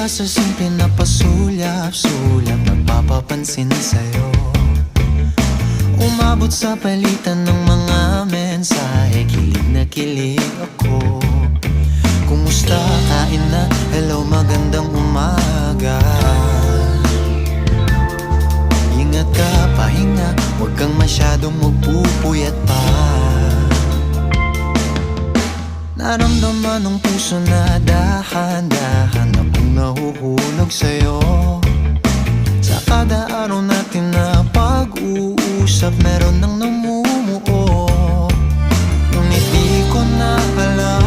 sa simple na pasulyap-sulyap, nagpapapansin sa'yo. Umabot sa palitan ng mga mensahe, kilig na kilig ako. Kumusta, kain na, hello, magandang umaga. Ingat ka, pahinga, huwag kang masyadong magpupuyat pa. Naramdaman ng puso na dahan-dahan akong nahuhulog sa'yo. Sa kada araw natin na pag-uusap, meron nang namumuo. Ngunit di ko na alam